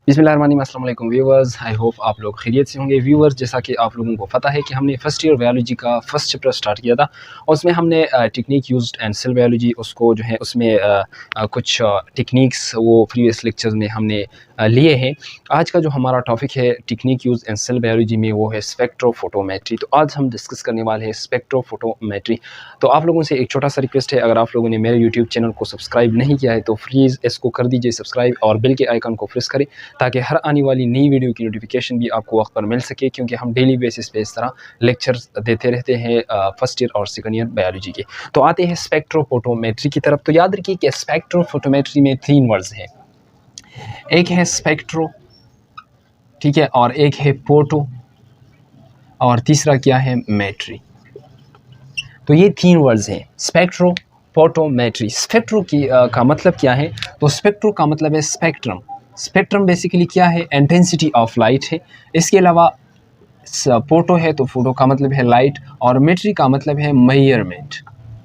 बिस्मिल्लाहिर्रहमानिर्रहीम, अस्सलाम वालेकुम व्यूअर्स। आई होप आप लोग खैरियत से होंगे। व्यूअर्स, जैसा कि आप लोगों को पता है कि हमने फर्स्ट ईयर बायोलॉजी का फर्स्ट चैप्टर स्टार्ट किया था और उसमें हमने technique used and cell biology उसको जो है उसमें कुछ टेक्निक्स वो प्रीवियस लेक्चर्स में हमने लिए हैं। आज का जो हमारा टॉपिक है technique use and cell biology में वो है स्पेक्ट्रोफोटोमेट्री। तो आज हम डिस्कस करने वाले हैं स्पेक्ट्रोफोटोमेट्री। तो आप लोगों से एक छोटा सा रिक्वेस्ट है, अगर आप लोगों ने मेरे यूट्यूब चैनल को सब्सक्राइब नहीं किया है तो प्लीज़ इसको कर दीजिए सब्सक्राइब और बेल के आइकन को प्रेस करें ताकि हर आने वाली नई वीडियो की नोटिफिकेशन भी आपको वक्त पर मिल सके, क्योंकि हम डेली बेसिस पे इस तरह लेक्चर्स देते रहते हैं फर्स्ट ईयर और सेकंड ईयर बायोलॉजी के। तो आते हैं स्पेक्ट्रोफोटोमेट्री की तरफ। तो याद रखिए कि स्पेक्ट्रोफोटोमेट्री में तीन वर्ड्स हैं, एक है स्पेक्ट्रो, ठीक है, और एक है फोटो, और तीसरा क्या है, मेट्री। तो ये तीन वर्ड्स हैं, स्पेक्ट्रो, फोटोमेट्री। स्पेक्ट्रो की का मतलब क्या है? तो स्पेक्ट्रो का मतलब है स्पेक्ट्रम। स्पेक्ट्रम बेसिकली क्या है? इंटेंसिटी ऑफ लाइट है। इसके अलावा फोटो है तो फोटो का मतलब है लाइट, और मेट्री का मतलब है मेजरमेंट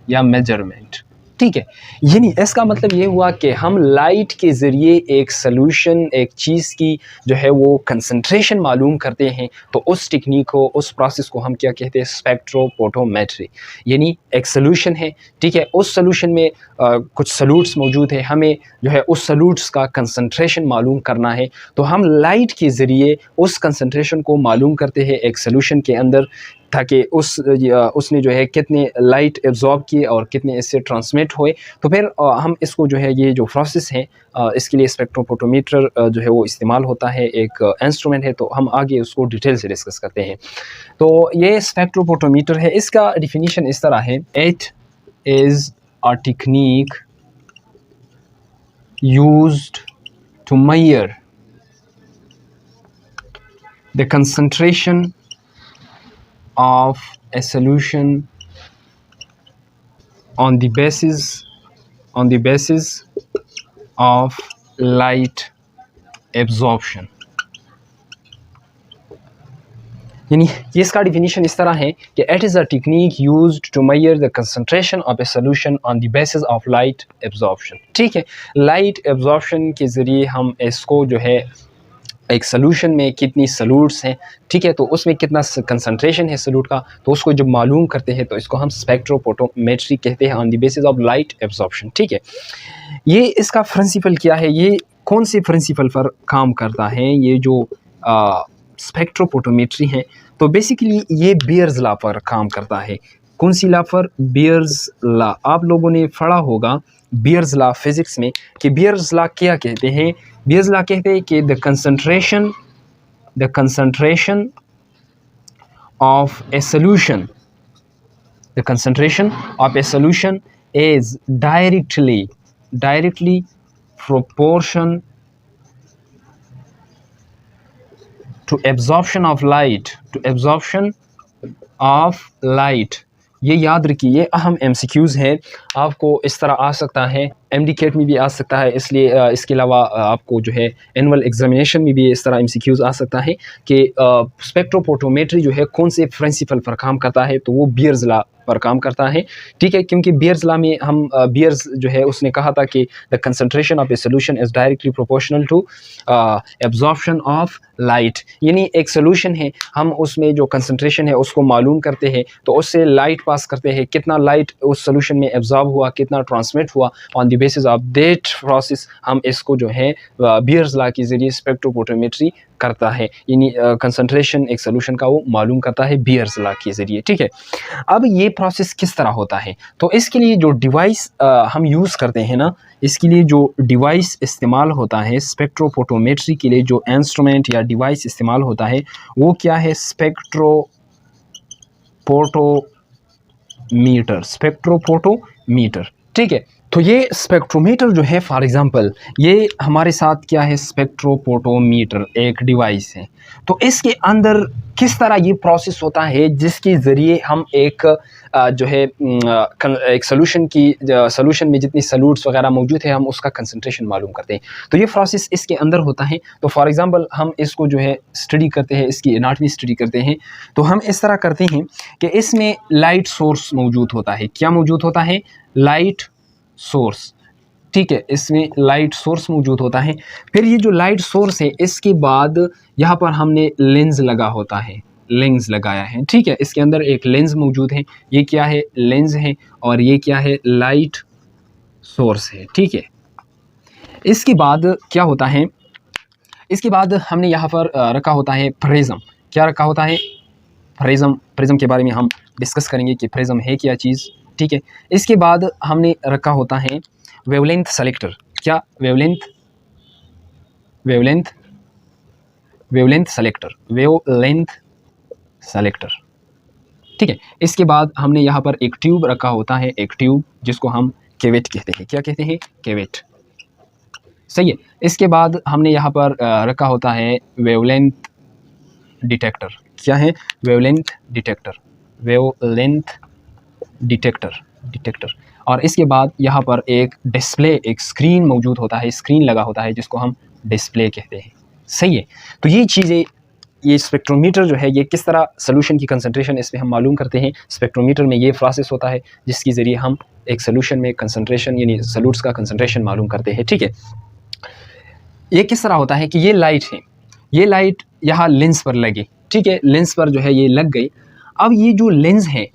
या मेजरमेंट, ठीक है। यानी इसका मतलब ये हुआ कि हम लाइट के ज़रिए एक सॉल्यूशन, एक चीज़ की जो है वो कंसंट्रेशन मालूम करते हैं, तो उस टेक्निक को, उस प्रोसेस को हम क्या कहते हैं? स्पेक्ट्रोफोटोमेट्री। यानी एक सॉल्यूशन है, ठीक है, उस सॉल्यूशन में कुछ सॉल्यूट्स मौजूद है, हमें जो है उस सॉल्यूट्स का कंसंट्रेशन मालूम करना है, तो हम लाइट के ज़रिए उस कंसंट्रेशन को मालूम करते हैं एक सॉल्यूशन के अंदर, ताकि उसने जो है कितने लाइट एब्जॉर्ब किए और कितने इससे ट्रांसमिट हुए। तो फिर हम इसको जो है ये जो प्रोसेस है इसके लिए स्पेक्ट्रोफोटोमीटर जो है वो इस्तेमाल होता है, एक इंस्ट्रूमेंट है। तो हम आगे उसको डिटेल से डिस्कस करते हैं। तो ये स्पेक्ट्रोफोटोमीटर है, इसका डिफिनीशन इस तरह है, it is a technique used to measure the concentration of a solution on the basis of light absorption। यानी ये इसका डिफिनीशन इस तरह है कि it is a technique used to measure the concentration of a solution on the basis of light absorption, ठीक है। Light absorption के ज़रिए हम इसको जो है एक सॉल्यूशन में कितनी सॉल्यूट्स हैं, ठीक है, तो उसमें कितना कंसंट्रेशन है सॉल्यूट का, तो उसको जब मालूम करते हैं तो इसको हम स्पेक्ट्रोफोटोमेट्री कहते हैं on the basis of light absorption, ठीक है। ये इसका प्रिंसिपल क्या है, ये कौन से प्रिंसिपल पर काम करता है ये जो स्पेक्ट्रोफोटोमेट्री है? तो बेसिकली ये बियर्स लॉ पर काम करता है। कौन सी लॉ पर? Bears law. आप लोगों ने पढ़ा होगा बियर्स लॉ फिजिक्स में कि बियर्स लॉ क्या कहते हैं? बियर्स लॉ कहते हैं कि the concentration of a solution is directly proportion to absorption of light। ये याद रखिए, ये अहम MCQs है, आपको इस तरह आ सकता है, MDCAT में भी आ सकता है, इसलिए इसके अलावा आपको जो है एनुअल एग्जामिनेशन में भी इस तरह MCQs आ सकता है कि स्पेक्ट्रोफोटोमेट्री जो है कौन से प्रिंसिपल पर काम करता है, तो वो बियर्स लॉ पर काम करता है, ठीक है। क्योंकि बियर्स लॉ में हम बियर्स जो है उसने कहा था कि the concentration of a solution is directly proportional to absorption of light. यानी एक सॉल्यूशन है, हम उसमें जो कंसंट्रेशन है उसको मालूम करते हैं, तो उससे लाइट पास करते हैं, कितना लाइट उस सॉल्यूशन में एब्जॉर्ब हुआ, कितना ट्रांसमिट हुआ, on the basis of that process हम इसको जो है बियर्स लॉ के ज़रिए स्पेक्ट्रोफोटोमेट्री करता है। यानी कंसंट्रेशन एक सॉल्यूशन का वो मालूम करता है बियर्स लॉ के ज़रिए, ठीक है। अब ये प्रोसेस किस तरह होता है? तो इसके लिए जो डिवाइस हम यूज़ करते हैं ना, इसके लिए जो डिवाइस इस्तेमाल होता है स्पेक्ट्रोफोटोमेट्री के लिए, जो इंस्ट्रूमेंट या डिवाइस इस्तेमाल होता है वो क्या है? स्पेक्ट्रोफोटोमीटर, ठीक है। तो ये स्पेक्ट्रोमीटर जो है, फॉर एग्जांपल ये हमारे साथ क्या है? स्पेक्ट्रोफोटोमीटर एक डिवाइस है। तो इसके अंदर किस तरह ये प्रोसेस होता है जिसके ज़रिए हम एक जो है एक सॉल्यूशन में जितनी सॉल्यूट्स वगैरह मौजूद है हम उसका कंसंट्रेशन मालूम करते हैं। तो ये प्रोसेस इसके अंदर होता है। तो फॉर एग्जांपल हम इसको जो है स्टडी करते हैं, इसकी एनाटॉमी स्टडी करते हैं, तो हम इस तरह करते हैं कि इसमें लाइट सोर्स मौजूद होता है। क्या मौजूद होता है? Light source. ठीक है, इसमें लाइट सोर्स मौजूद होता है। फिर ये जो लाइट सोर्स है, इसके बाद यहाँ पर हमने लेंस लगा होता है, लेंस लगाया है। ठीक है, इसके अंदर एक लेंस मौजूद है। ये क्या है? लेंस है। और ये क्या है? लाइट सोर्स है। ठीक है, इसके बाद क्या होता है? इसके बाद हमने यहाँ पर रखा होता है प्रिज्म। क्या रखा होता है? प्रिज्म। प्रिज्म के बारे में हम डिस्कस करेंगे कि प्रिज्म है क्या चीज़। ठीक है, इसके बाद हमने रखा होता है वेवलेंथ सेलेक्टर। क्या? Wavelength selector, wavelength selector. ठीक है, इसके बाद हमने यहाँ पर एक ट्यूब रखा होता है, एक ट्यूब जिसको हम केवेट कहते हैं। क्या कहते हैं? केवेट। सही है। इसके बाद हमने यहाँ पर रखा होता है वेवलेंथ डिटेक्टर। क्या है? Wavelength detector, wavelength detector. और इसके बाद यहाँ पर एक डिस्प्ले, एक स्क्रीन मौजूद होता है, स्क्रीन लगा होता है जिसको हम डिस्प्ले कहते हैं। सही है। तो ये चीज़ें, ये स्पेक्ट्रोमीटर जो है, ये किस तरह सोल्यूशन की कंसंट्रेशन इसमें हम मालूम करते हैं। स्पेक्ट्रोमीटर में ये प्रोसेस होता है जिसके ज़रिए हम एक सोल्यूशन में कंसंट्रेशन यानी सॉल्यूट्स का कंसंट्रेशन मालूम करते हैं। ठीक है, ये किस तरह होता है कि ये लाइट है, ये लाइट यहाँ लेंस पर लगी। ठीक है, लेंस पर जो है ये लग गई। अब ये जो लेंस है,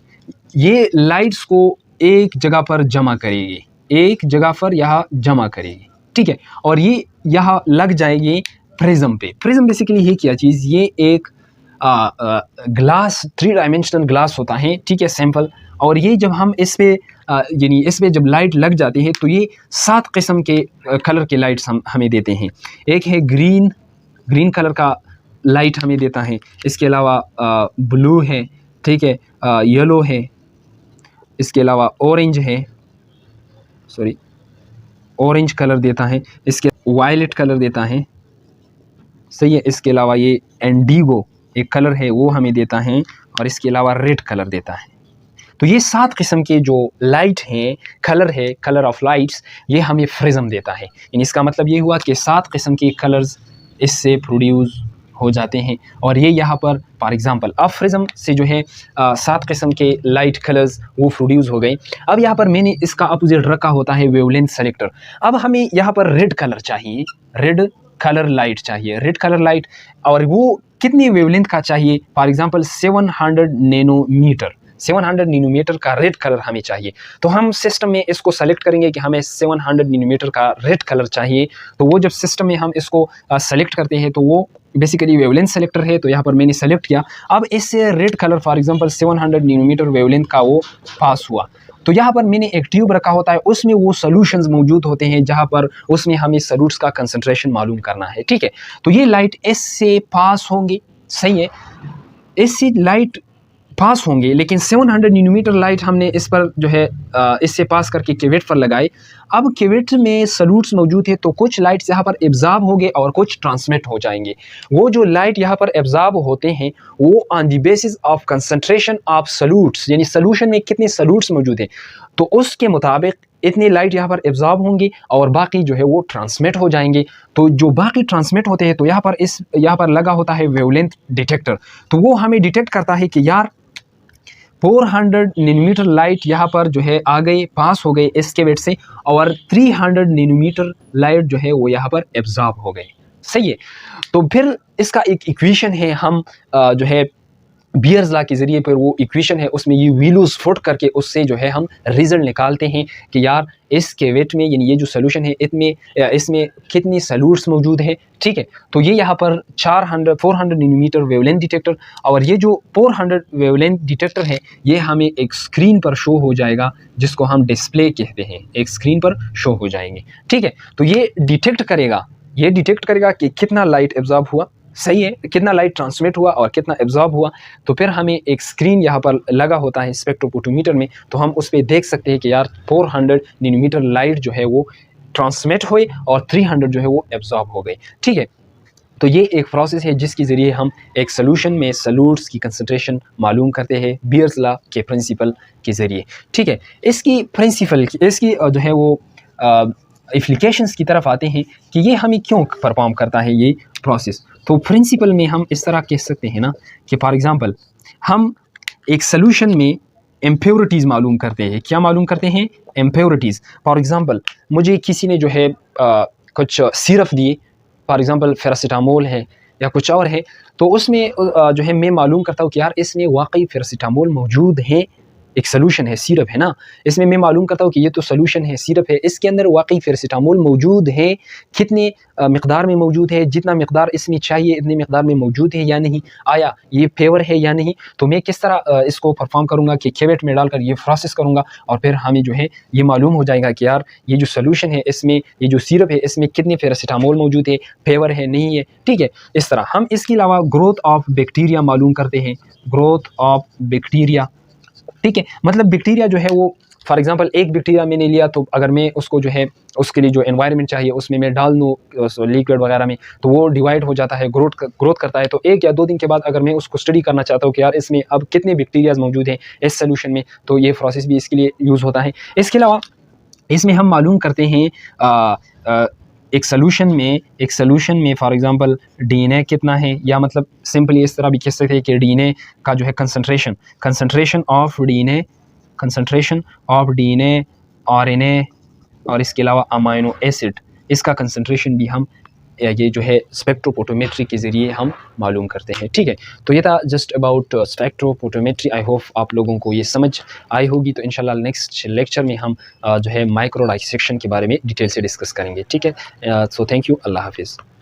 ये लाइट्स को एक जगह पर जमा करेगी, एक जगह पर यहाँ जमा करेगी। ठीक है, और ये यहाँ लग जाएगी प्रिज्म पे। प्रिज्म बेसिकली ये क्या चीज़? ये एक ग्लास, 3 डायमेंशनल ग्लास होता है। ठीक है, सैंपल। और ये जब हम इस पे यानी इस पे जब लाइट लग जाती है तो ये 7 किस्म के कलर के लाइट्स हमें देते हैं। एक है ग्रीन कलर का लाइट हमें देता है। इसके अलावा ब्लू है। ठीक है, येलो है। इसके अलावा ऑरेंज है, ऑरेंज कलर देता है। इसके वायलेट कलर देता है। सही है। इसके अलावा ये इंडिगो एक कलर है, वो हमें देता है। और इसके अलावा रेड कलर देता है। तो ये 7 किस्म के जो लाइट हैं, कलर है, कलर ऑफ लाइट्स, ये हमें प्रिज्म देता है। यानी इसका मतलब ये हुआ कि 7 किस्म के कलर्स इससे प्रोड्यूस हो जाते हैं। और ये यहाँ पर फॉर एग्जांपल अब प्रिज्म से जो है 7 किस्म के लाइट कलर्स वो प्रोड्यूस हो गए। अब यहाँ पर मैंने इसका अपोजिट रखा होता है वेवलेंथ सेलेक्टर। अब हमें यहाँ पर रेड कलर चाहिए, रेड कलर लाइट चाहिए, रेड कलर लाइट। और वो कितनी वेवलेंथ का चाहिए? फॉर एग्जांपल 700 नैनोमीटर, 700 नैनोमीटर का रेड कलर हमें चाहिए। तो हम सिस्टम में इसको सेलेक्ट करेंगे कि हमें 700 नैनोमीटर का रेड कलर चाहिए। तो वो जब सिस्टम में हम इसको सेलेक्ट करते हैं तो वो बेसिकली वेवलेंथ सेलेक्टर है। तो यहाँ पर मैंने सेलेक्ट किया। अब इससे red colour for example 700 nanometre wavelength का वो पास हुआ। तो यहाँ पर मैंने एक ट्यूब रखा होता है, उसमें वो सॉल्यूशंस मौजूद होते हैं जहाँ पर उसमें हमें सॉल्यूट्स का कंसंट्रेशन मालूम करना है। ठीक है, तो ये लाइट इससे पास होंगे। सही है, इससे लाइट पास होंगे, लेकिन 700 नैनोमीटर लाइट हमने इस पर जो है इससे पास करके केवेट पर लगाए। अब केवेट में सॉल्यूट्स मौजूद है, तो कुछ लाइट्स यहाँ पर एब्जॉर्ब होंगे और कुछ ट्रांसमिट हो जाएंगे। वो जो लाइट यहाँ पर एब्जॉर्ब होते हैं वो on the basis of concentration of solutes, यानी सोल्यूशन में कितने सॉल्यूट्स मौजूद हैं, तो उसके मुताबिक इतनी लाइट यहाँ पर एब्जॉर्ब होंगी और बाकी जो है वो ट्रांसमिट हो जाएंगे। तो जो बाकी ट्रांसमिट होते हैं तो यहाँ पर लगा होता है वेवलेंथ डिटेक्टर। तो वो हमें डिटेक्ट करता है कि यार 400 नैनोमीटर लाइट यहाँ पर जो है आ गई, पास हो गई इस केवेट से, और 300 नैनोमीटर लाइट जो है वो यहाँ पर एब्जॉर्ब हो गई। सही है। तो फिर इसका एक इक्वेशन है, हम जो है बियर्स लॉ के ज़रिए पर वो इक्वेशन है, उसमें ये वैल्यूज फुट करके उससे जो है हम रिजल्ट निकालते हैं कि यार इस केवेट में, यानी ये जो सोल्यूशन है इसमें कितनी सॉल्यूट्स मौजूद हैं। ठीक है, तो ये यहाँ पर 400 नैनोमीटर वेवलेंथ डिटेक्टर, और ये जो 400 वेवलेंथ डिटेक्टर है ये हमें एक स्क्रीन पर शो हो जाएगा जिसको हम डिस्प्ले कहते हैं, एक स्क्रीन पर शो हो जाएंगे। ठीक है, तो ये डिटेक्ट करेगा कि कितना लाइट एब्जॉर्ब हुआ। सही है, कितना लाइट ट्रांसमिट हुआ और कितना एब्जॉर्ब हुआ। तो फिर हमें एक स्क्रीन यहाँ पर लगा होता है स्पेक्ट्रोफोटोमीटर में, तो हम उस पर देख सकते हैं कि यार 400 नैनोमीटर लाइट जो है वो ट्रांसमिट हुई और 300 जो है वो एब्जॉर्ब हो गई। ठीक है, तो ये एक प्रोसेस है जिसके ज़रिए हम एक सोल्यूशन में सॉल्यूट्स की कंसंट्रेशन मालूम करते हैं बियर्स लॉ के प्रिंसिपल के ज़रिए। ठीक है, इसकी जो है वो एप्लीकेशंस की तरफ आते हैं कि ये हमें क्यों परफॉर्म करता है ये प्रोसेस। तो प्रिंसिपल में हम इस तरह कह सकते हैं ना कि फॉर एग्जांपल हम एक सोल्यूशन में इम्प्योरिटीज़ मालूम करते हैं। क्या मालूम करते हैं? इम्प्योरिटीज़। फॉर एग्ज़ाम्पल मुझे किसी ने जो है कुछ सिरप दिए, फॉर एग्ज़ाम्पल पैरासिटामोल है या कुछ और है, तो उसमें जो है मैं मालूम करता हूँ कि यार इसमें वाक़ई पैरासिटामोल मौजूद है, एक सॉल्यूशन है, सिरप है ना, इसमें मैं मालूम करता हूँ कि ये तो सॉल्यूशन है, सिरप है, इसके अंदर वाक़ई पैरासिटामोल मौजूद है, कितने मिक़दार में मौजूद है, जितना मिक़दार इसमें चाहिए इतने मिक़दार में मौजूद है या नहीं, आया ये फ़ेवर है या नहीं। तो मैं किस तरह इसको परफ़ॉर्म करूँगा कि कैवेट में डालकर ये प्रोसेस करूँगा और फिर हमें जो है ये मालूम हो जाएगा कि यार ये जो सॉल्यूशन है इसमें, ये जो सिरप है इसमें कितने पैरासिटामोल मौजूद है, फ़ेवर है नहीं है, ठीक है। इस तरह हम इसके अलावा ग्रोथ ऑफ बैक्टीरिया मालूम करते हैं, ग्रोथ ऑफ बैक्टीरिया, ठीक है। मतलब बैक्टीरिया जो है वो फॉर एग्जांपल एक बैक्टीरिया मैंने लिया, तो अगर मैं उसको जो है उसके लिए जो एनवायरनमेंट चाहिए उसमें मैं डाल दूँ लिक्विड वगैरह में, तो वो डिवाइड हो जाता है, ग्रोथ करता है। तो 1 या 2 दिन के बाद अगर मैं उसको स्टडी करना चाहता हूँ कि यार इसमें अब कितने बैक्टीरियाज मौजूद हैं इस सोल्यूशन में, तो ये प्रोसेस भी इसके लिए यूज़ होता है। इसके अलावा इसमें हम मालूम करते हैं एक सॉल्यूशन में फॉर एग्जांपल डीएनए कितना है, या मतलब सिंपली इस तरह भी कह सकते हैं कि डीएनए का जो है कंसंट्रेशन ऑफ डीएनए, आरएनए और इसके अलावा अमाइनो एसिड, इसका कंसंट्रेशन भी हम ये जो है स्पेक्ट्रोफोटोमेट्री के ज़रिए हम मालूम करते हैं, ठीक है। तो ये था just about spectrophotometry. I hope आप लोगों को ये समझ आई होगी। तो इंशाल्लाह नेक्स्ट लेक्चर में हम जो है माइक्रो डाइसेक्शन के बारे में डिटेल से डिस्कस करेंगे, ठीक है। सो थैंक यू, अल्लाह हाफिज़।